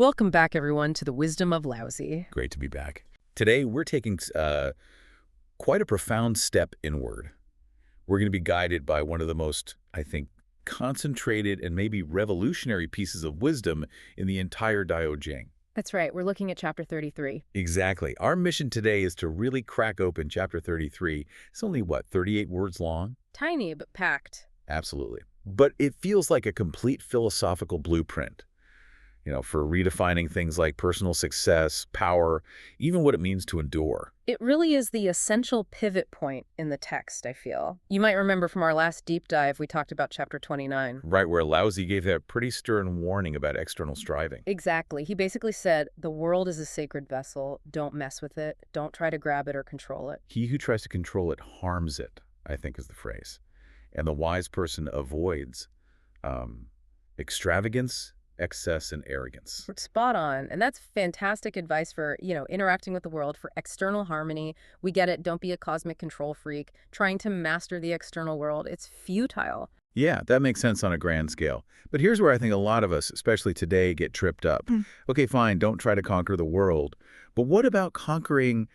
Welcome back, everyone, to the Wisdom of Laozi. Great to be back. Today, we're taking quite a profound step inward. We're going to be guided by one of the most, I think, concentrated and maybe revolutionary pieces of wisdom in the entire Tao Te Ching. That's right. We're looking at Chapter 33. Exactly. Our mission today is to really crack open Chapter 33. It's only, what, 38 words long? Tiny, but packed. Absolutely. But it feels like a complete philosophical blueprint, for redefining things like personal success, power, even what it means to endure. It really is the essential pivot point in the text, I feel. You might remember from our last deep dive, we talked about Chapter 29. Right, where Laozi gave that pretty stern warning about external striving. Exactly. He basically said, the world is a sacred vessel. Don't mess with it. Don't try to grab it or control it. He who tries to control it harms it, I think is the phrase. And the wise person avoids extravagance, excess, and arrogance. Spot on. And that's fantastic advice for, interacting with the world, for external harmony. We get it. Don't be a cosmic control freak. Trying to master the external world. It's futile. Yeah, that makes sense on a grand scale. But here's where I think a lot of us, especially today, get tripped up. Okay, fine, don't try to conquer the world. But what about conquering,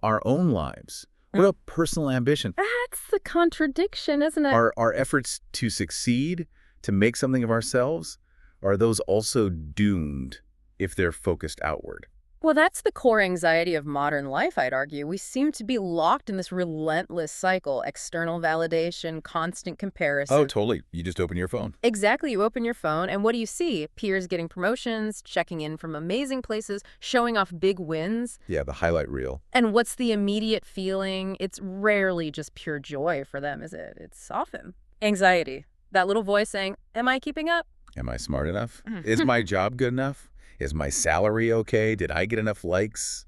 our own lives? What about personal ambition? That's the contradiction, isn't it? Our efforts to succeed, to make something of ourselves, are those also doomed if they're focused outward? Well, that's the core anxiety of modern life, I'd argue. We seem to be locked in this relentless cycle, external validation, constant comparison. Oh, totally. You just open your phone. Exactly. You open your phone, and what do you see? Peers getting promotions, checking in from amazing places, showing off big wins. Yeah, the highlight reel. And what's the immediate feeling? It's rarely just pure joy for them, is it? It's often anxiety. That little voice saying, am I keeping up? Am I smart enough? Is my job good enough? Is my salary okay? Did I get enough likes?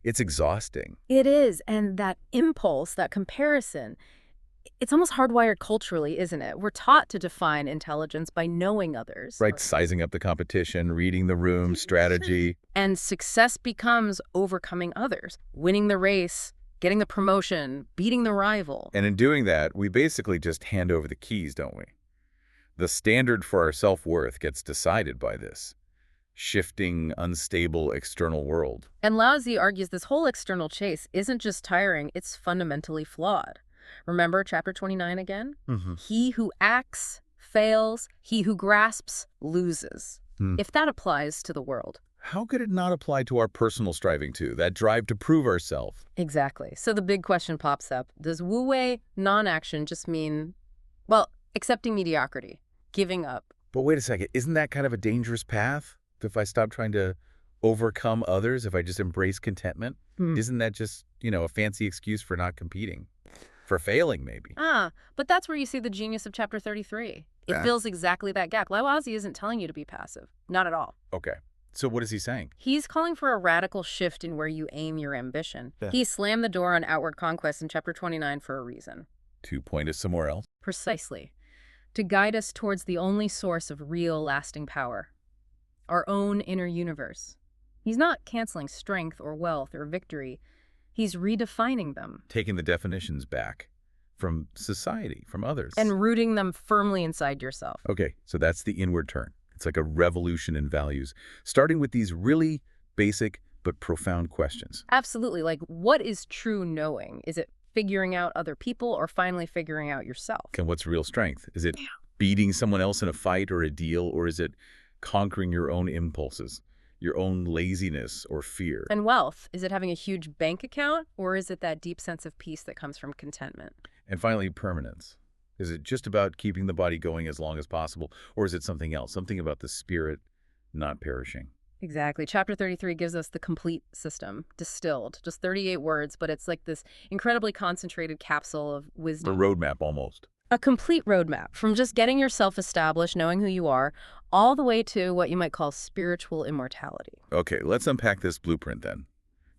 It's exhausting. It is. And that impulse, that comparison, it's almost hardwired culturally, isn't it? We're taught to define intelligence by knowing others. Right, sizing up the competition, reading the room, strategy. And success becomes overcoming others, winning the race, getting the promotion, beating the rival. And in doing that, we basically just hand over the keys, don't we? The standard for our self-worth gets decided by this shifting, unstable external world. And Laozi argues this whole external chase isn't just tiring, it's fundamentally flawed. Remember Chapter 29 again? He who acts fails, he who grasps loses. If that applies to the world. How could it not apply to our personal striving too, that drive to prove ourselves? Exactly. So the big question pops up. Does wu-wei non-action just mean, well, accepting mediocrity? Giving up. But wait a second, isn't that kind of a dangerous path? If I stop trying to overcome others, if I just embrace contentment, isn't that just, a fancy excuse for not competing? For failing, maybe? But that's where you see the genius of Chapter 33. It fills exactly that gap. Laozi isn't telling you to be passive. Not at all. Okay. So what is he saying? He's calling for a radical shift in where you aim your ambition. He slammed the door on outward conquest in Chapter 29 for a reason. To point us somewhere else? Precisely. To guide us towards the only source of real lasting power, our own inner universe. He's not canceling strength or wealth or victory. He's redefining them. Taking the definitions back from society, from others. And rooting them firmly inside yourself. Okay, so that's the inward turn. It's like a revolution in values, starting with these really basic but profound questions. Absolutely. Like, what is true knowing? Is it figuring out other people or finally figuring out yourself? And what's real strength? Is it beating someone else in a fight or a deal, or is it conquering your own impulses, your own laziness or fear? And wealth, is it having a huge bank account, or is it that deep sense of peace that comes from contentment? And finally, permanence. Is it just about keeping the body going as long as possible, or is it something else, something about the spirit not perishing? Exactly. Chapter 33 gives us the complete system, distilled, just 38 words, but it's like this incredibly concentrated capsule of wisdom. A roadmap, almost. A complete roadmap, from just getting yourself established, knowing who you are, all the way to what you might call spiritual immortality. Okay, let's unpack this blueprint then.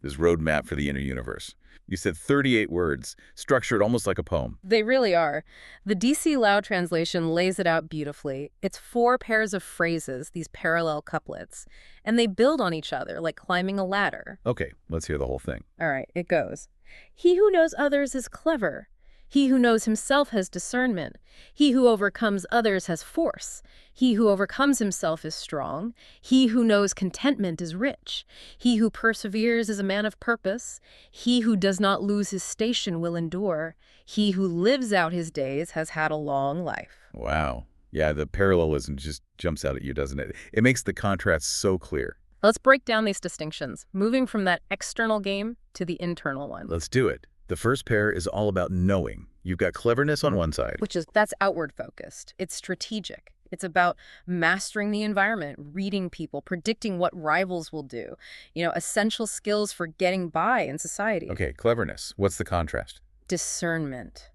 This roadmap for the inner universe. You said 38 words, structured almost like a poem. They really are. The DC Lao translation lays it out beautifully. It's 4 pairs of phrases, these parallel couplets, and they build on each other like climbing a ladder. Okay, let's hear the whole thing. All right, it goes. He who knows others is clever. He who knows himself has discernment. He who overcomes others has force. He who overcomes himself is strong. He who knows contentment is rich. He who perseveres is a man of purpose. He who does not lose his station will endure. He who lives out his days has had a long life. Wow. Yeah, the parallelism just jumps out at you, doesn't it? It makes the contrast so clear. Let's break down these distinctions, moving from that external game to the internal one. Let's do it. The first pair is all about knowing. You've got cleverness on one side. That's outward focused. It's strategic. It's about mastering the environment, reading people, predicting what rivals will do. Essential skills for getting by in society. Okay, cleverness. What's the contrast? Discernment.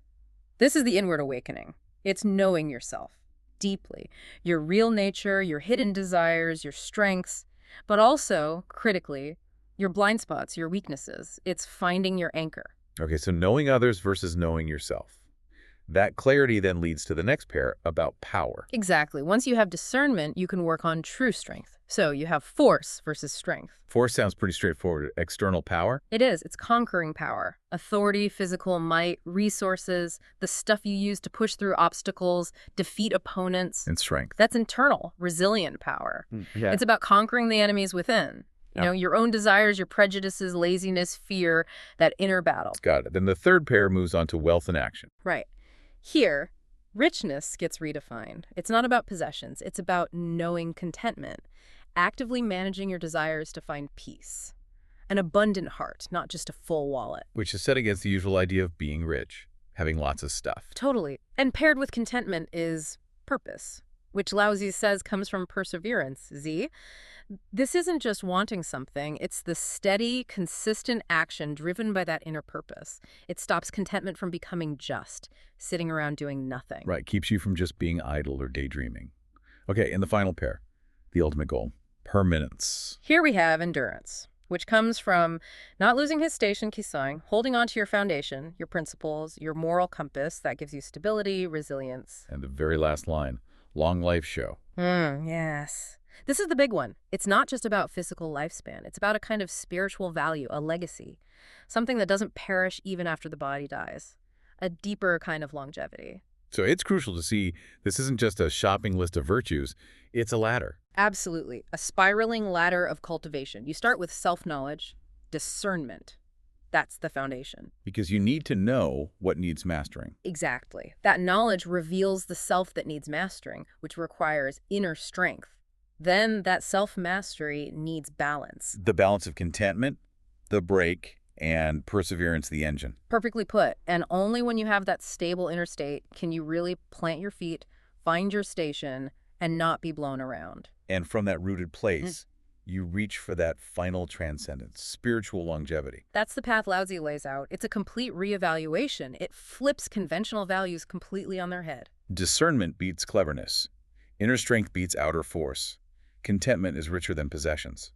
This is the inward awakening. It's knowing yourself deeply. Your real nature, your hidden desires, your strengths, but also, critically, your blind spots, your weaknesses. It's finding your anchor. Okay, so knowing others versus knowing yourself. That clarity then leads to the next pair about power. Exactly. Once you have discernment, you can work on true strength. So you have force versus strength. Force sounds pretty straightforward. External power? It is. It's conquering power. Authority, physical might, resources, the stuff you use to push through obstacles, defeat opponents. And strength. That's internal, resilient power. Yeah. It's about conquering the enemies within. Your own desires, your prejudices, laziness, fear, that inner battle. Got it. Then the third pair moves on to wealth and action. Right. Here, richness gets redefined. It's not about possessions. It's about knowing contentment, actively managing your desires to find peace. An abundant heart, not just a full wallet. Which is set against the usual idea of being rich, having lots of stuff. Totally. And paired with contentment is purpose, which Laozi says comes from perseverance, Z. This isn't just wanting something, it's the steady, consistent action driven by that inner purpose. It stops contentment from becoming just, sitting around doing nothing. Right, keeps you from just being idle or daydreaming. Okay, and the final pair, the ultimate goal, permanence. Here we have endurance, which comes from not losing his station, kisang, holding on to your foundation, your principles, your moral compass that gives you stability, resilience. And the very last line, long life show. Yes. This is the big one. It's not just about physical lifespan. It's about a kind of spiritual value, a legacy, something that doesn't perish even after the body dies, a deeper kind of longevity. So it's crucial to see this isn't just a shopping list of virtues, it's a ladder. Absolutely. A spiraling ladder of cultivation. You start with self-knowledge, discernment. That's the foundation. Because you need to know what needs mastering. Exactly. That knowledge reveals the self that needs mastering, which requires inner strength. Then that self-mastery needs balance. The balance of contentment, the brake, and perseverance, the engine. Perfectly put. And only when you have that stable inner state can you really plant your feet, find your station, and not be blown around. And from that rooted place, you reach for that final transcendence, spiritual longevity. That's the path Laozi lays out. It's a complete reevaluation. It flips conventional values completely on their head. Discernment beats cleverness. Inner strength beats outer force. Contentment is richer than possessions.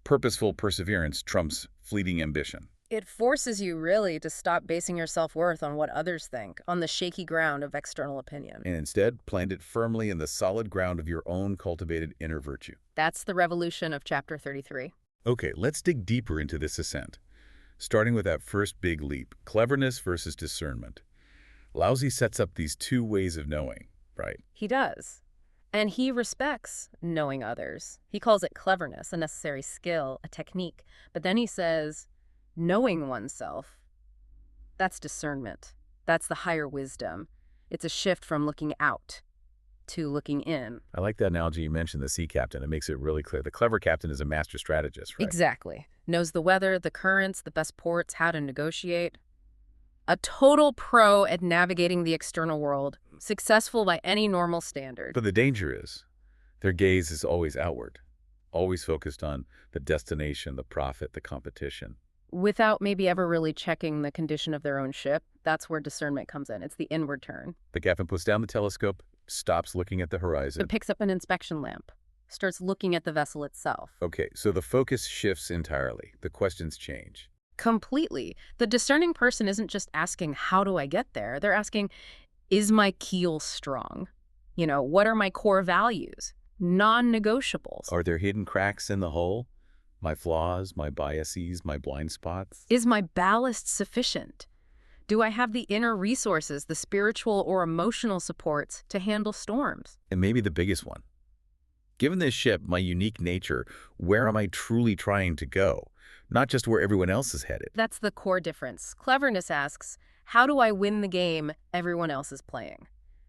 Purposeful perseverance trumps fleeting ambition. It forces you really to stop basing your self-worth on what others think, on the shaky ground of external opinion. And instead, plant it firmly in the solid ground of your own cultivated inner virtue. That's the revolution of Chapter 33. Okay, let's dig deeper into this ascent. Starting with that first big leap, cleverness versus discernment. Laozi sets up these two ways of knowing, right? He does. And he respects knowing others. He calls it cleverness, a necessary skill, a technique. But then he says, knowing oneself, that's discernment. That's the higher wisdom. It's a shift from looking out to looking in. I like that analogy you mentioned, the sea captain. It makes it really clear. The clever captain is a master strategist, right? Exactly. Knows the weather, the currents, the best ports, how to negotiate. A total pro at navigating the external world, successful by any normal standard. But the danger is, their gaze is always outward, always focused on the destination, the profit, the competition. Without maybe ever really checking the condition of their own ship, that's where discernment comes in. It's the inward turn. The captain puts down the telescope, stops looking at the horizon. It picks up an inspection lamp, starts looking at the vessel itself. Okay, so the focus shifts entirely. The questions change. Completely. The discerning person isn't just asking, how do I get there? They're asking, is my keel strong? What are my core values? Non-negotiables. Are there hidden cracks in the hull? My flaws, my biases, my blind spots? Is my ballast sufficient? Do I have the inner resources, the spiritual or emotional supports to handle storms? And maybe the biggest one. Given this ship, my unique nature, where am I truly trying to go? Not just where everyone else is headed. That's the core difference. Cleverness asks, how do I win the game everyone else is playing?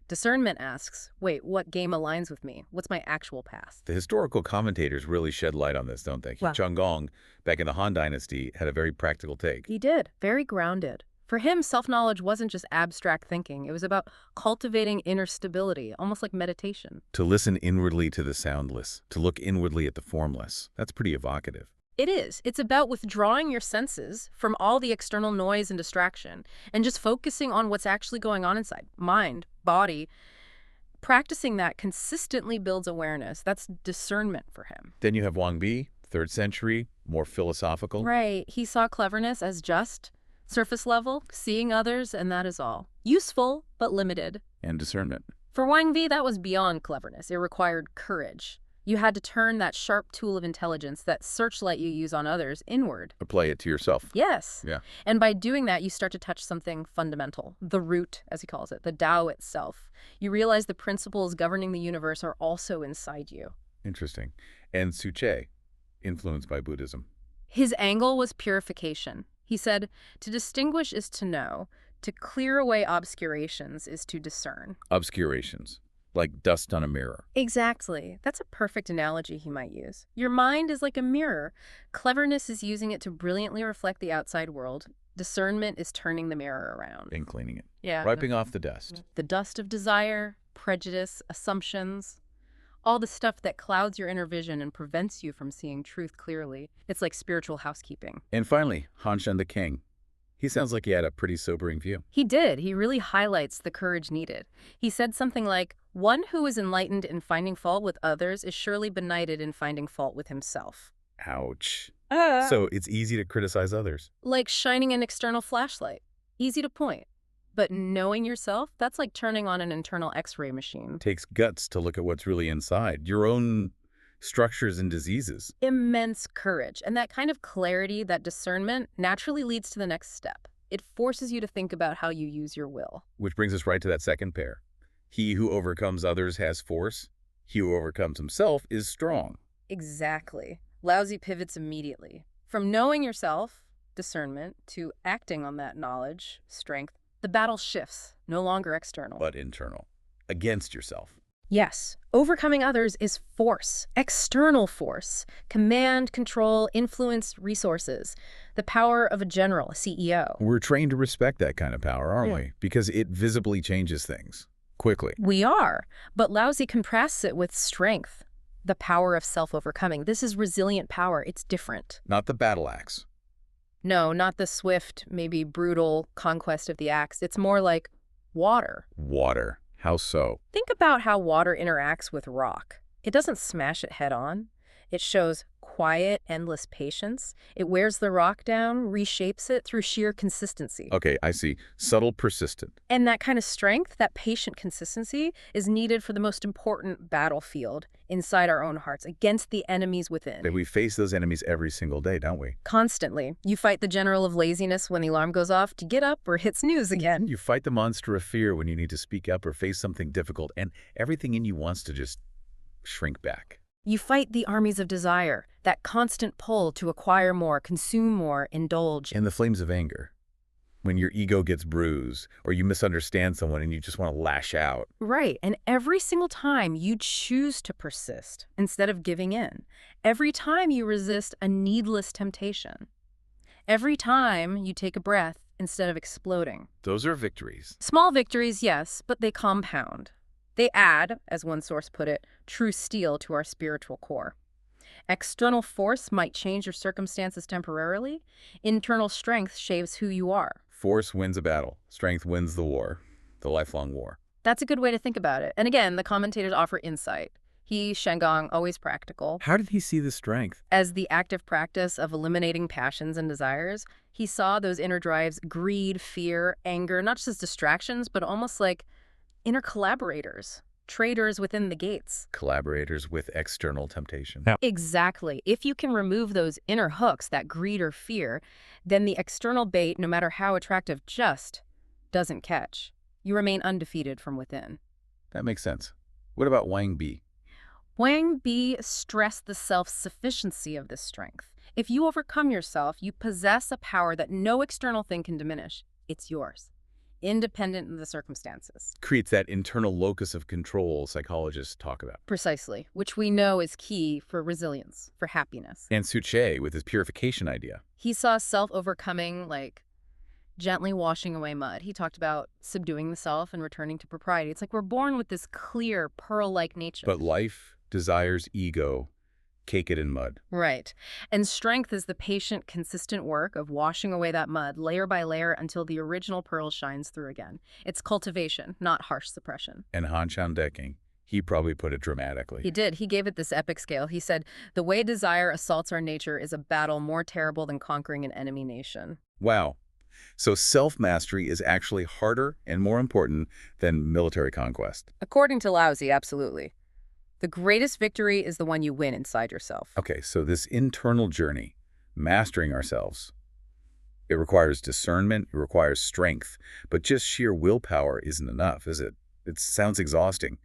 Discernment asks, wait, what game aligns with me? What's my actual path? The historical commentators really shed light on this, don't they? Wow. Zhang Gong, back in the Han Dynasty, had a very practical take. He did. Very grounded. For him, self-knowledge wasn't just abstract thinking. It was about cultivating inner stability, almost like meditation. To listen inwardly to the soundless, to look inwardly at the formless. That's pretty evocative. It is. It's about withdrawing your senses from all the external noise and distraction and just focusing on what's actually going on inside. Mind, body. Practicing that consistently builds awareness. That's discernment for him. Then you have Wang Bi, 3rd century, more philosophical. Right. He saw cleverness as just surface level, seeing others, and that is all. Useful, but limited. And discernment. For Wang Bi, that was beyond cleverness. It required courage. You had to turn that sharp tool of intelligence, that searchlight you use on others, inward. Apply it to yourself. Yes. Yeah. And by doing that, you start to touch something fundamental, the root, as he calls it, the Tao itself. You realize the principles governing the universe are also inside you. Interesting. And Tzu, influenced by Buddhism. His angle was purification. He said, to distinguish is to know, to clear away obscurations is to discern. Obscurations, like dust on a mirror. Exactly. That's a perfect analogy he might use. Your mind is like a mirror. Cleverness is using it to brilliantly reflect the outside world. Discernment is turning the mirror around. And cleaning it. Yeah. Wiping off the dust. The dust of desire, prejudice, assumptions, all the stuff that clouds your inner vision and prevents you from seeing truth clearly. It's like spiritual housekeeping. And finally, Han Shen the King. He sounds like he had a pretty sobering view. He did. He really highlights the courage needed. He said something like, one who is enlightened in finding fault with others is surely benighted in finding fault with himself. Ouch. So it's easy to criticize others. Like shining an external flashlight. Easy to point. But knowing yourself, that's like turning on an internal X-ray machine. Takes guts to look at what's really inside, your own structures and diseases. Immense courage. And that kind of clarity, that discernment, naturally leads to the next step. It forces you to think about how you use your will. Which brings us right to that second pair. He who overcomes others has force. He who overcomes himself is strong. Exactly. Laozi pivots immediately. From knowing yourself, discernment, to acting on that knowledge, strength, the battle shifts, no longer external. But internal. Against yourself. Yes, overcoming others is force, external force, command, control, influence, resources, the power of a general, a CEO. We're trained to respect that kind of power, aren't we? Because it visibly changes things, quickly. We are, but Laozi contrasts it with strength, the power of self-overcoming. This is resilient power. It's different. Not the battle axe. No, not the swift, maybe brutal conquest of the axe. It's more like water. Water. How so? Think about how water interacts with rock. It doesn't smash it head on. It shows quiet, endless patience. It wears the rock down, reshapes it through sheer consistency. Okay, I see. Subtle, persistent. And that kind of strength, that patient consistency, is needed for the most important battlefield inside our own hearts, against the enemies within. We face those enemies every single day, don't we? Constantly. You fight the general of laziness when the alarm goes off to get up or hit snooze again. You fight the monster of fear when you need to speak up or face something difficult, and everything in you wants to just shrink back. You fight the armies of desire, that constant pull to acquire more, consume more, indulge. And the flames of anger. When your ego gets bruised, or you misunderstand someone and you just want to lash out. Right, and every single time you choose to persist instead of giving in. Every time you resist a needless temptation. Every time you take a breath instead of exploding. Those are victories. Small victories, yes, but they compound. They add, as one source put it, true steel to our spiritual core. External force might change your circumstances temporarily. Internal strength shapes who you are. Force wins a battle. Strength wins the war. The lifelong war. That's a good way to think about it. And again, the commentators offer insight. He, Shenggong, always practical. How did he see the strength? As the active practice of eliminating passions and desires, he saw those inner drives, greed, fear, anger, not just as distractions, but almost like inner collaborators, traders within the gates. Collaborators with external temptation. Exactly. If you can remove those inner hooks, that greed or fear, then the external bait, no matter how attractive, just doesn't catch. You remain undefeated from within. That makes sense. What about Wang Bi? Wang Bi stressed the self-sufficiency of this strength. If you overcome yourself, you possess a power that no external thing can diminish. It's yours, independent of the circumstances. Creates that internal locus of control psychologists talk about. Precisely, which we know is key for resilience, for happiness. And Ch.33 with his purification idea. He saw self-overcoming like gently washing away mud. He talked about subduing the self and returning to propriety. It's like we're born with this clear, pearl-like nature. But life, desires, ego, cake it in mud. Right. And strength is the patient, consistent work of washing away that mud layer by layer until the original pearl shines through again. It's cultivation, not harsh suppression. And Han Chan-deking, he probably put it dramatically. He did. He gave it this epic scale. He said, "The way desire assaults our nature is a battle more terrible than conquering an enemy nation." Wow. So self-mastery is actually harder and more important than military conquest. According to Laozi, absolutely. The greatest victory is the one you win inside yourself. Okay, so this internal journey, mastering ourselves, it requires discernment, it requires strength, but just sheer willpower isn't enough, is it? It sounds exhausting.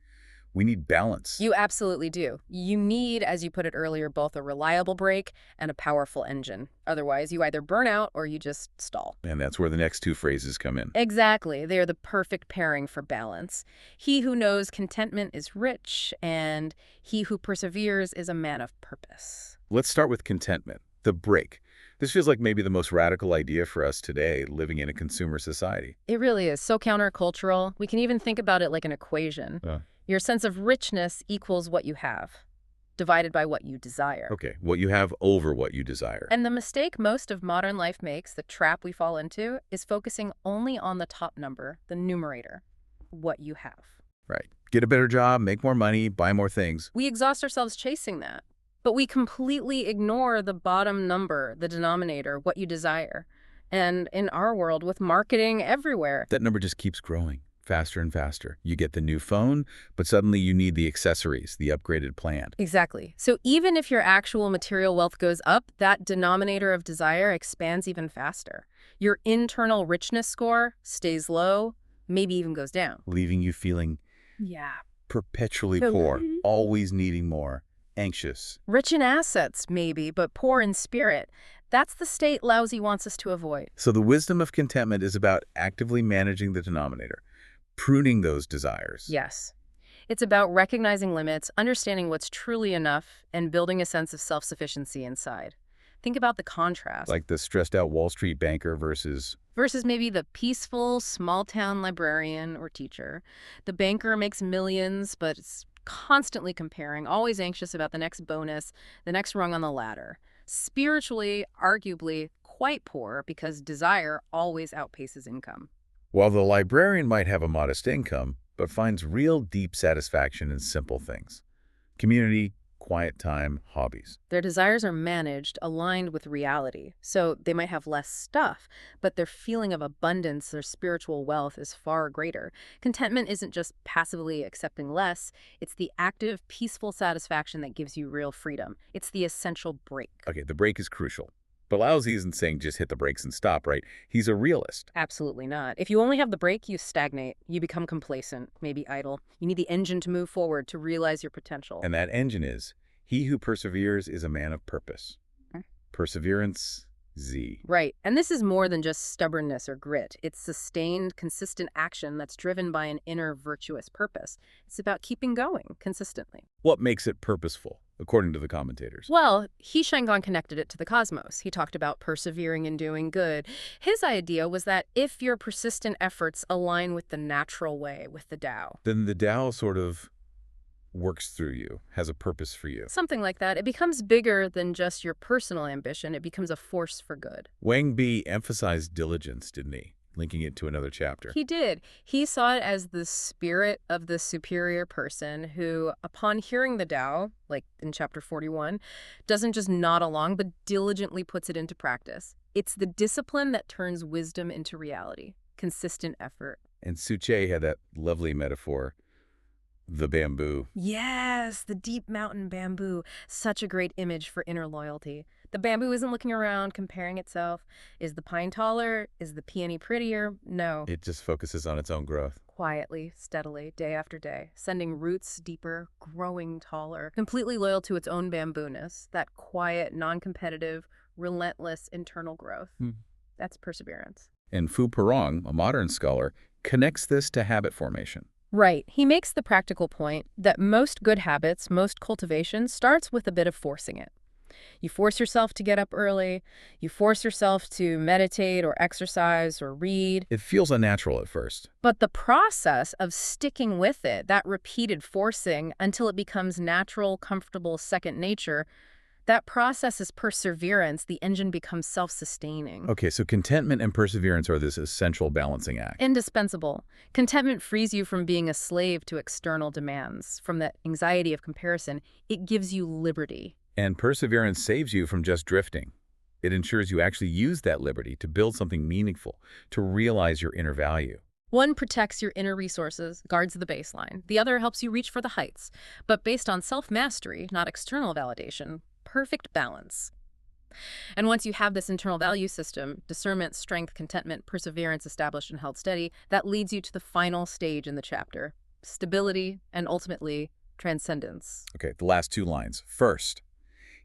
We need balance. You absolutely do. You need, as you put it earlier, both a reliable brake and a powerful engine. Otherwise, you either burn out or you just stall. And that's where the next two phrases come in. Exactly. They are the perfect pairing for balance. He who knows contentment is rich, and he who perseveres is a man of purpose. Let's start with contentment, the break. This feels like maybe the most radical idea for us today, living in a consumer society. It really is so countercultural. We can even think about it like an equation. Your sense of richness equals what you have, divided by what you desire. Okay, what you have over what you desire. And the mistake most of modern life makes, the trap we fall into, is focusing only on the top number, the numerator, what you have. Right. Get a better job, make more money, buy more things. We exhaust ourselves chasing that, but we completely ignore the bottom number, the denominator, what you desire. And in our world, with marketing everywhere, that number just keeps growing. Faster and faster. You get the new phone, but suddenly you need the accessories, the upgraded plan. Exactly. So even if your actual material wealth goes up, that denominator of desire expands even faster. Your internal richness score stays low, maybe even goes down. Leaving you feeling perpetually poor, always needing more, anxious. Rich in assets, maybe, but poor in spirit. That's the state Laozi wants us to avoid. So the wisdom of contentment is about actively managing the denominator. Pruning those desires. Yes. It's about recognizing limits, understanding what's truly enough, and building a sense of self-sufficiency inside. Think about the contrast. Like the stressed-out Wall Street banker versus maybe the peaceful, small-town librarian or teacher. The banker makes millions, but is constantly comparing, always anxious about the next bonus, the next rung on the ladder. Spiritually, arguably, quite poor because desire always outpaces income. While the librarian might have a modest income, but finds real deep satisfaction in simple things. Community, quiet time, hobbies. Their desires are managed, aligned with reality. So they might have less stuff, but their feeling of abundance, their spiritual wealth is far greater. Contentment isn't just passively accepting less. It's the active, peaceful satisfaction that gives you real freedom. It's the essential break. Okay, the break is crucial. But Laozi isn't saying just hit the brakes and stop, right? He's a realist. Absolutely not. If you only have the brake, you stagnate. You become complacent, maybe idle. You need the engine to move forward, to realize your potential. And that engine is, he who perseveres is a man of purpose. Perseverance, Z. Right. And this is more than just stubbornness or grit. It's sustained, consistent action that's driven by an inner virtuous purpose. It's about keeping going consistently. What makes it purposeful, according to the commentators? Well, He Shangon connected it to the cosmos. He talked about persevering and doing good. His idea was that if your persistent efforts align with the natural way, with the Tao, then the Tao sort of works through you, has a purpose for you. Something like that. It becomes bigger than just your personal ambition. It becomes a force for good. Wang Bi emphasized diligence, didn't he? Linking it to another chapter. He did. He saw it as the spirit of the superior person who, upon hearing the Tao, like in chapter 41, doesn't just nod along, but diligently puts it into practice. It's the discipline that turns wisdom into reality. Consistent effort. And Ch.33 had that lovely metaphor. the bamboo. Yes, the deep mountain bamboo. Such a great image for inner loyalty. The bamboo isn't looking around, comparing itself. Is the pine taller? Is the peony prettier? No. It just focuses on its own growth. Quietly, steadily, day after day, sending roots deeper, growing taller, completely loyal to its own bamboo-ness, that quiet, non-competitive, relentless internal growth. That's perseverance. And Fu Perong, a modern scholar, connects this to habit formation. Right. He makes the practical point that most good habits, most cultivation, starts with a bit of forcing it. You force yourself to get up early. You force yourself to meditate or exercise or read. It feels unnatural at first. But the process of sticking with it, that repeated forcing until it becomes natural, comfortable, second nature, that process is perseverance. The engine becomes self-sustaining. Okay, so contentment and perseverance are this essential balancing act. Indispensable. Contentment frees you from being a slave to external demands, from that anxiety of comparison. It gives you liberty. And perseverance saves you from just drifting. It ensures you actually use that liberty to build something meaningful, to realize your inner value. One protects your inner resources, guards the baseline. The other helps you reach for the heights, but based on self-mastery, not external validation. Perfect balance. And once you have this internal value system, discernment, strength, contentment, perseverance established and held steady, that leads you to the final stage in the chapter, stability and ultimately transcendence. Okay, the last two lines. First,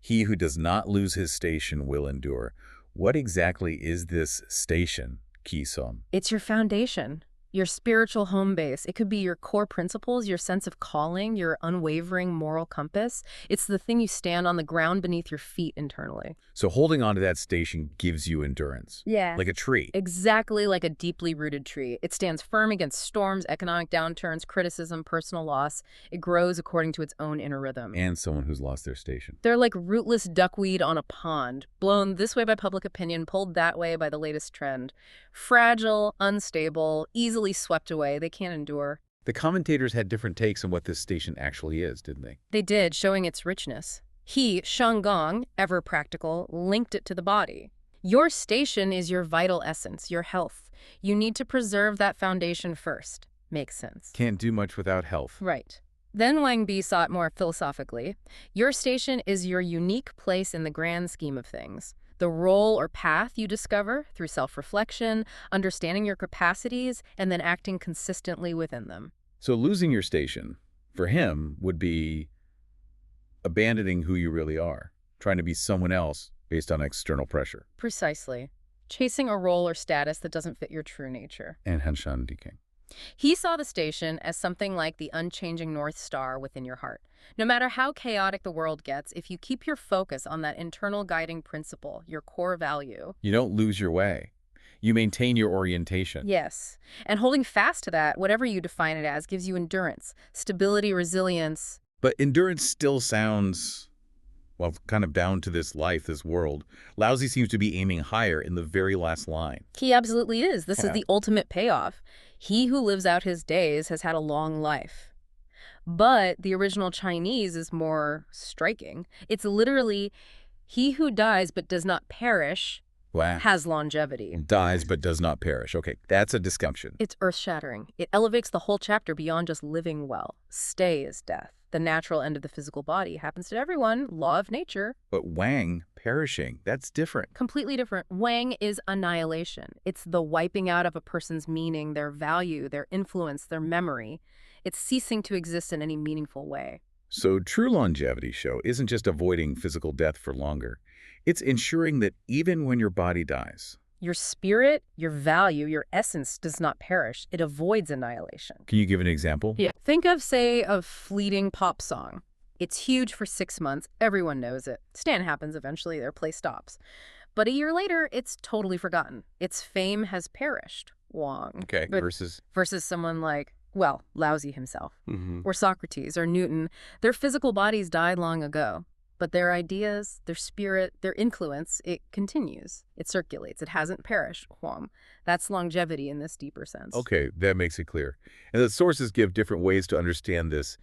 he who does not lose his station will endure. What exactly is this station, Ki-son? It's your foundation, your spiritual home base. It could be your core principles, your sense of calling, your unwavering moral compass. It's the thing you stand on the ground beneath your feet internally. So holding on to that station gives you endurance. Yeah. Like a tree. Exactly like a deeply rooted tree. It stands firm against storms, economic downturns, criticism, personal loss. It grows according to its own inner rhythm. And someone who's lost their station. They're like rootless duckweed on a pond, blown this way by public opinion, pulled that way by the latest trend. Fragile, unstable, easily swept away. They can't endure. The commentators had different takes on what this station actually is, didn't they? They did, showing its richness. He, Shanggong, ever practical, linked it to the body. Your station is your vital essence, your health. You need to preserve that foundation first. Makes sense. Can't do much without health. Right. Then Wang Bi saw it more philosophically. Your station is your unique place in the grand scheme of things. The role or path you discover through self-reflection, understanding your capacities, and then acting consistently within them. So losing your station, for him, would be abandoning who you really are, trying to be someone else based on external pressure. Precisely. Chasing a role or status that doesn't fit your true nature. And Hanshan Diking. He saw the station as something like the unchanging North Star within your heart. No matter how chaotic the world gets, if you keep your focus on that internal guiding principle, your core value. You don't lose your way. You maintain your orientation. Yes. And holding fast to that, whatever you define it as, gives you endurance, stability, resilience. But endurance still sounds, well, kind of down to this life, this world. Laozi seems to be aiming higher in the very last line. He absolutely is. This is the ultimate payoff. He who lives out his days has had a long life. But the original Chinese is more striking. It's literally, he who dies but does not perish has longevity. Dies but does not perish. Okay, that's a disjunction. It's earth-shattering. It elevates the whole chapter beyond just living well. Stay is death. The natural end of the physical body happens to everyone. Law of nature. But Wang, perishing, that's different. Completely different. Wang is annihilation. It's the wiping out of a person's meaning, their value, their influence, their memory. It's ceasing to exist in any meaningful way. So true longevity show isn't just avoiding physical death for longer. It's ensuring that even when your body dies, your spirit, your value, your essence does not perish. It avoids annihilation. Can you give an example? Yeah. Think of, say, a fleeting pop song. It's huge for 6 months. Everyone knows it. Stan happens eventually. Their play stops. But a year later, it's totally forgotten. Its fame has perished. Wong. Okay, versus someone like, well, Laozi himself, or Socrates, or Newton. Their physical bodies died long ago. But their ideas, their spirit, their influence, it continues. It circulates. It hasn't perished. Huang. That's longevity in this deeper sense. Okay, that makes it clear. And the sources give different ways to understand this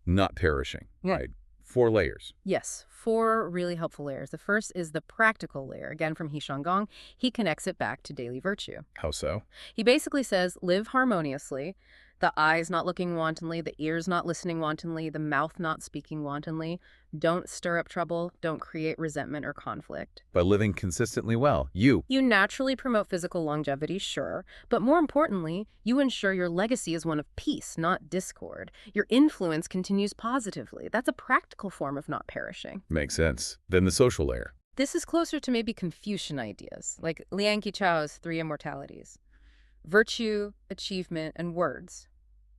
not perishing, right? 4 layers. Yes, 4 really helpful layers. The first is the practical layer. Again, from He Shanggong, he connects it back to daily virtue. How so? He basically says, live harmoniously, The eyes not looking wantonly, the ears not listening wantonly, the mouth not speaking wantonly. Don't stir up trouble. Don't create resentment or conflict. By living consistently well, you. You naturally promote physical longevity, sure, but more importantly, you ensure your legacy is one of peace, not discord. Your influence continues positively. That's a practical form of not perishing. Makes sense. Then the social layer. This is closer to maybe Confucian ideas, like Liang Qichao's three immortalities. Virtue, achievement, and words.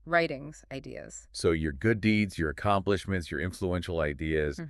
Writings, ideas. So your good deeds, your accomplishments, your influential ideas,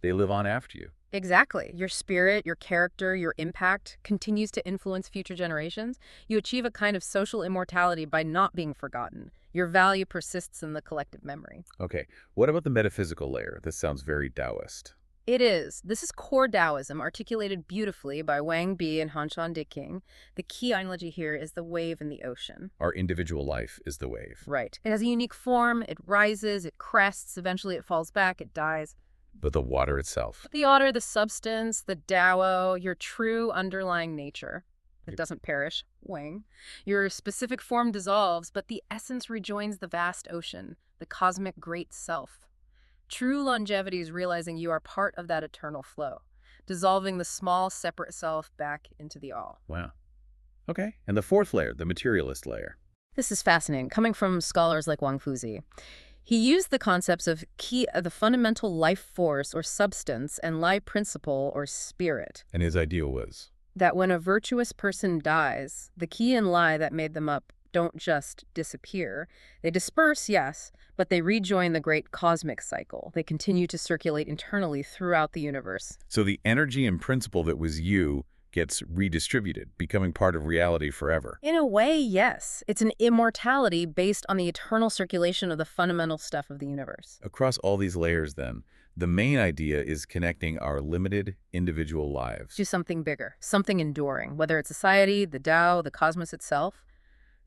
they live on after you. Exactly. Your spirit, your character, your impact continues to influence future generations. You achieve a kind of social immortality by not being forgotten. Your value persists in the collective memory. Okay, what about the metaphysical layer? This sounds very Taoist. It is. This is core Taoism, articulated beautifully by Wang Bi and Hanshan Diking. The key analogy here is the wave in the ocean. Our individual life is the wave. Right. It has a unique form. It rises, it crests, eventually it falls back, it dies. But the water itself. The otter, the substance, the Tao, your true underlying nature. It doesn't perish. Wang. Your specific form dissolves, but the essence rejoins the vast ocean, the cosmic great self. True longevity is realizing you are part of that eternal flow, dissolving the small, separate self back into the all. Wow. Okay, and the fourth layer, the materialist layer. This is fascinating, coming from scholars like Wang Fuzi. He used the concepts of the fundamental life force or substance and life principle or spirit. And his idea was? That when a virtuous person dies, the key and lie that made them up don't just disappear. They disperse, yes, but they rejoin the great cosmic cycle. They continue to circulate internally throughout the universe. So the energy and principle that was you gets redistributed, becoming part of reality forever. In a way, yes. It's an immortality based on the eternal circulation of the fundamental stuff of the universe. Across all these layers, then, the main idea is connecting our limited individual lives to something bigger, something enduring, whether it's society, the Tao, the cosmos itself.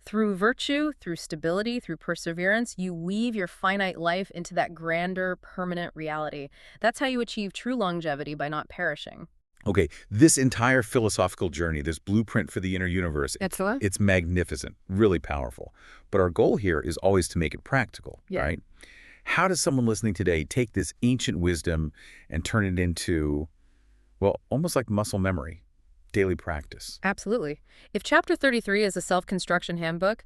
Through virtue, through stability, through perseverance, you weave your finite life into that grander, permanent reality. That's how you achieve true longevity, by not perishing. Okay, this entire philosophical journey, this blueprint for the inner universe, Excellent. It's magnificent, really powerful. But our goal here is always to make it practical, right? How does someone listening today take this ancient wisdom and turn it into, well, almost like muscle memory? Daily practice. Absolutely. If Chapter 33 is a self-construction handbook,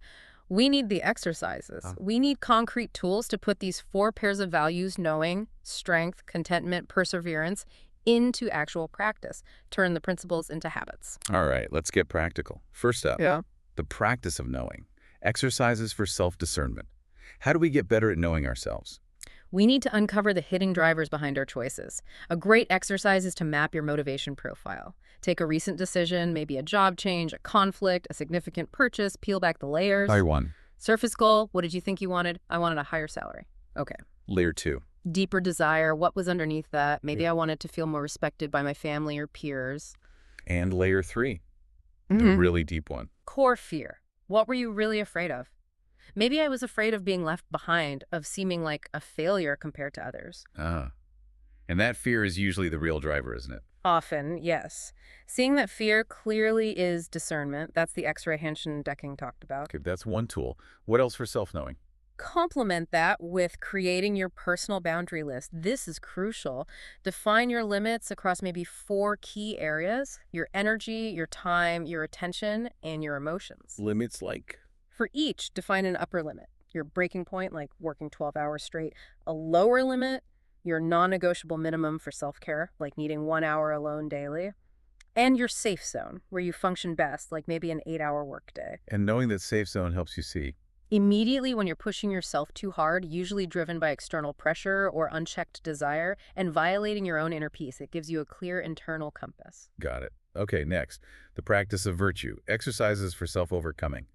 we need the exercises. We need concrete tools to put these 4 pairs of values, knowing, strength, contentment, perseverance, into actual practice. Turn the principles into habits. All right, let's get practical. First up, the practice of knowing. Exercises for self-discernment. How do we get better at knowing ourselves? We need to uncover the hidden drivers behind our choices. A great exercise is to map your motivation profile. Take a recent decision, maybe a job change, a conflict, a significant purchase, peel back the layers. Layer 1. Surface goal, what did you think you wanted? I wanted a higher salary. Okay. Layer 2. Deeper desire, what was underneath that? Maybe I wanted to feel more respected by my family or peers. And layer 3. The really deep one. Core fear. What were you really afraid of? Maybe I was afraid of being left behind, of seeming like a failure compared to others. And that fear is usually the real driver, isn't it? Often, yes. Seeing that fear clearly is discernment. That's the X-ray Hanshan Decking talked about. Okay, that's one tool. What else for self-knowing? Complement that with creating your personal boundary list. This is crucial. Define your limits across maybe 4 key areas: your energy, your time, your attention, and your emotions. Limits like? For each, define an upper limit. Your breaking point, like working 12 hours straight. A lower limit, your non-negotiable minimum for self-care, like needing 1 hour alone daily. And your safe zone, where you function best, like maybe an 8-hour workday. And knowing that safe zone helps you see. Immediately when you're pushing yourself too hard, usually driven by external pressure or unchecked desire, and violating your own inner peace, it gives you a clear internal compass. Got it. Okay, next, the practice of virtue. Exercises for self-overcoming.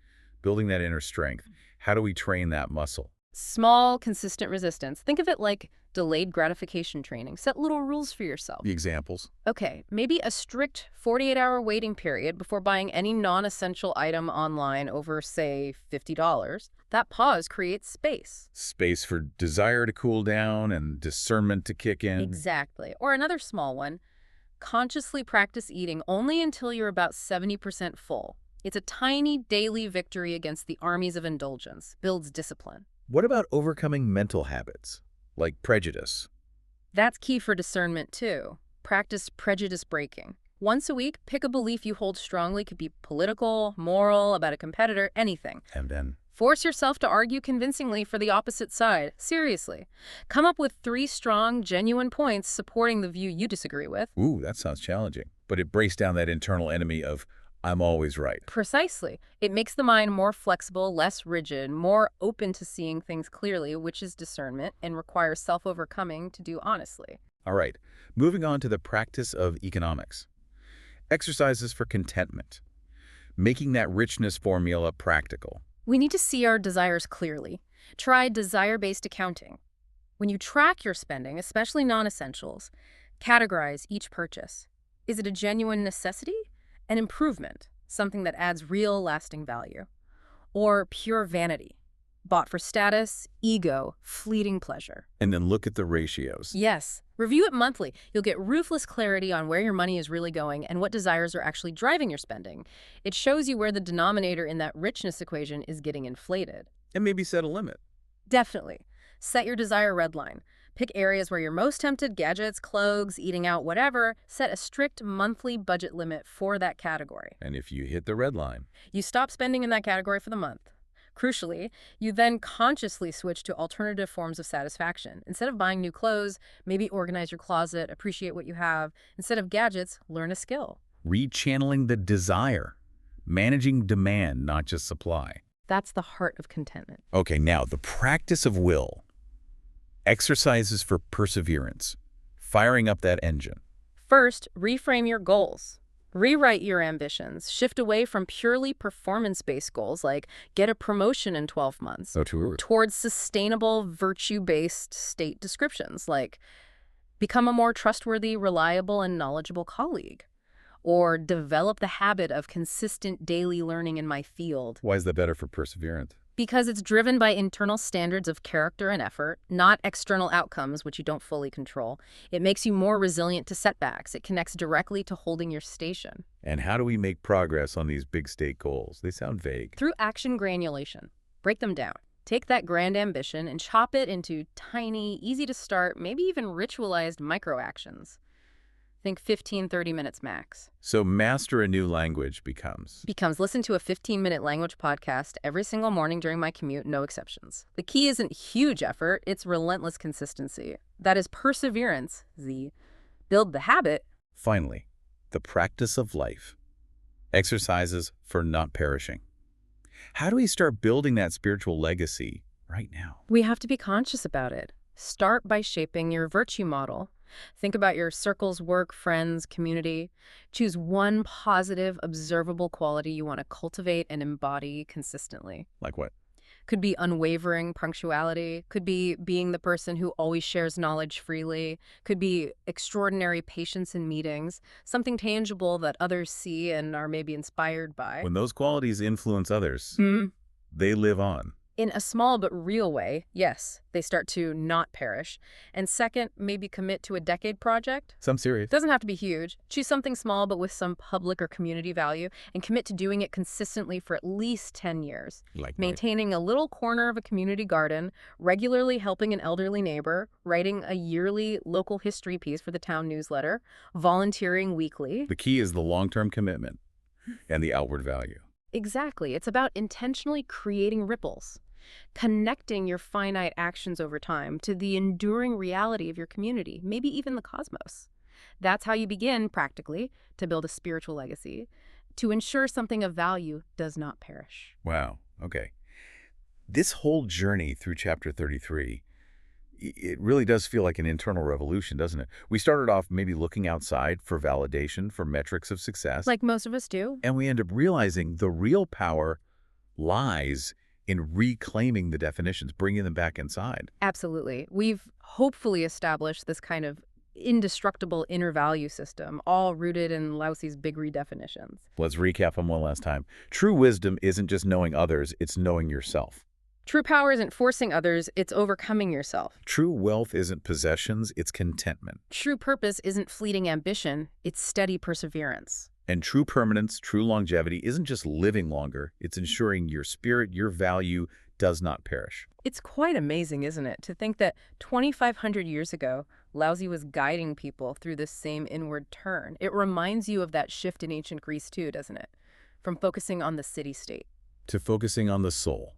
Building that inner strength. How do we train that muscle? Small, consistent resistance. Think of it like delayed gratification training. Set little rules for yourself. The examples? Okay, maybe a strict 48-hour waiting period before buying any non-essential item online over, say, $50. That pause creates space. Space for desire to cool down and discernment to kick in. Exactly. Or another small one. Consciously practice eating only until you're about 70% full. It's a tiny daily victory against the armies of indulgence, builds discipline. What about overcoming mental habits, like prejudice? That's key for discernment, too. Practice prejudice breaking. Once a week, pick a belief you hold strongly, could be political, moral, about a competitor, anything. And then? Force yourself to argue convincingly for the opposite side. Seriously. Come up with 3 strong, genuine points supporting the view you disagree with. Ooh, that sounds challenging. But it breaks down that internal enemy of, I'm always right. Precisely. It makes the mind more flexible, less rigid, more open to seeing things clearly, which is discernment, and requires self-overcoming to do honestly. All right, moving on to the practice of economics. Exercises for contentment. Making that richness formula practical. We need to see our desires clearly. Try desire-based accounting. When you track your spending, especially non-essentials, categorize each purchase. Is it a genuine necessity? An improvement, something that adds real lasting value. Or pure vanity, bought for status, ego, fleeting pleasure. And then look at the ratios. Yes. Review it monthly. You'll get ruthless clarity on where your money is really going and what desires are actually driving your spending. It shows you where the denominator in that richness equation is getting inflated. And maybe set a limit. Definitely. Set your desire red line. Pick areas where you're most tempted, gadgets, clothes, eating out, whatever. Set a strict monthly budget limit for that category. And if you hit the red line, you stop spending in that category for the month. Crucially, you then consciously switch to alternative forms of satisfaction. Instead of buying new clothes, maybe organize your closet, appreciate what you have. Instead of gadgets, learn a skill. Rechanneling the desire. Managing demand, not just supply. That's the heart of contentment. Okay, now the practice of will. Exercises for perseverance. Firing up that engine. First, reframe your goals. Rewrite your ambitions. Shift away from purely performance-based goals like get a promotion in 12 months towards sustainable, virtue-based state descriptions like become a more trustworthy, reliable, and knowledgeable colleague. Or develop the habit of consistent daily learning in my field. Why is that better for perseverance? Because it's driven by internal standards of character and effort, not external outcomes, which you don't fully control. It makes you more resilient to setbacks. It connects directly to holding your station. And how do we make progress on these big state goals? They sound vague. Through action granulation. Break them down. Take that grand ambition and chop it into tiny, easy to start, maybe even ritualized micro actions. Think 15, 30 minutes max. So master a new language becomes listen to a 15-minute language podcast every single morning during my commute, no exceptions. The key isn't huge effort, it's relentless consistency. That is perseverance, Z. Build the habit. Finally, the practice of life. Exercises for not perishing. How do we start building that spiritual legacy right now? We have to be conscious about it. Start by shaping your virtue model. Think about your circles, work, friends, community. Choose one positive, observable quality you want to cultivate and embody consistently. Like what? Could be unwavering punctuality. Could be being the person who always shares knowledge freely. Could be extraordinary patience in meetings. Something tangible that others see and are maybe inspired by. When those qualities influence others, they live on. In a small but real way, yes, they start to not perish. And second, maybe commit to a decade project. Some serious. Doesn't have to be huge. Choose something small but with some public or community value and commit to doing it consistently for at least 10 years. Maintaining a little corner of a community garden, regularly helping an elderly neighbor, writing a yearly local history piece for the town newsletter, volunteering weekly. The key is the long-term commitment and the outward value. Exactly. It's about intentionally creating ripples. Connecting your finite actions over time to the enduring reality of your community, maybe even the cosmos. That's how you begin, practically, to build a spiritual legacy, to ensure something of value does not perish. Wow. Okay. This whole journey through Chapter 33, it really does feel like an internal revolution, doesn't it? We started off maybe looking outside for validation, for metrics of success. Like most of us do. And we end up realizing the real power lies in reclaiming the definitions, bringing them back inside. Absolutely. We've hopefully established this kind of indestructible inner value system, all rooted in Laozi's big redefinitions. Let's recap them one last time. True wisdom isn't just knowing others, it's knowing yourself. True power isn't forcing others, it's overcoming yourself. True wealth isn't possessions, it's contentment. True purpose isn't fleeting ambition, it's steady perseverance. And true permanence, true longevity isn't just living longer, it's ensuring your spirit, your value does not perish. It's quite amazing, isn't it, to think that 2,500 years ago, Laozi was guiding people through this same inward turn. It reminds you of that shift in ancient Greece too, doesn't it? From focusing on the city-state To focusing on the soul,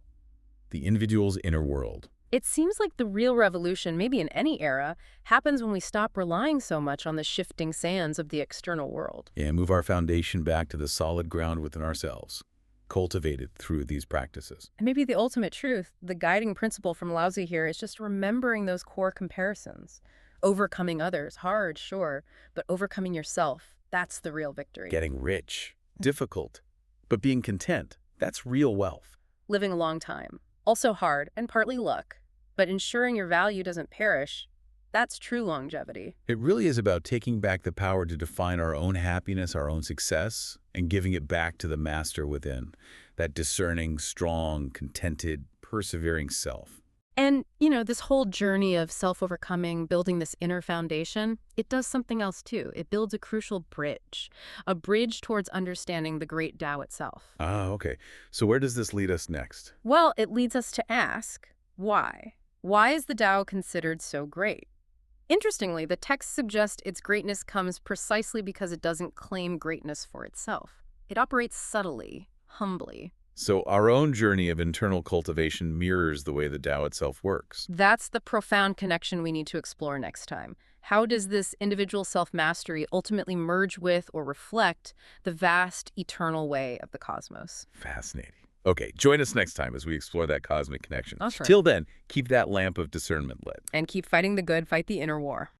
the individual's inner world. It seems like the real revolution, maybe in any era, happens when we stop relying so much on the shifting sands of the external world. And move our foundation back to the solid ground within ourselves, cultivated through these practices. And maybe the ultimate truth, the guiding principle from Laozi here, is just remembering those core comparisons. Overcoming others, hard, sure, but overcoming yourself, that's the real victory. Getting rich, difficult, but being content, that's real wealth. Living a long time, also hard and partly luck, but ensuring your value doesn't perish, that's true longevity. It really is about taking back the power to define our own happiness, our own success, and giving it back to the master within, that discerning, strong, contented, persevering self. And, this whole journey of self-overcoming, building this inner foundation, it does something else too. It builds a crucial bridge, a bridge towards understanding the great Tao itself. Ah, okay. So where does this lead us next? Well, it leads us to ask, why? Why is the Tao considered so great? Interestingly, the text suggests its greatness comes precisely because it doesn't claim greatness for itself. It operates subtly, humbly. So our own journey of internal cultivation mirrors the way the Tao itself works. That's the profound connection we need to explore next time. How does this individual self-mastery ultimately merge with or reflect the vast, eternal way of the cosmos? Fascinating. Okay, join us next time as we explore that cosmic connection. That's right. Till then, keep that lamp of discernment lit. And keep fighting the good, fight the inner war.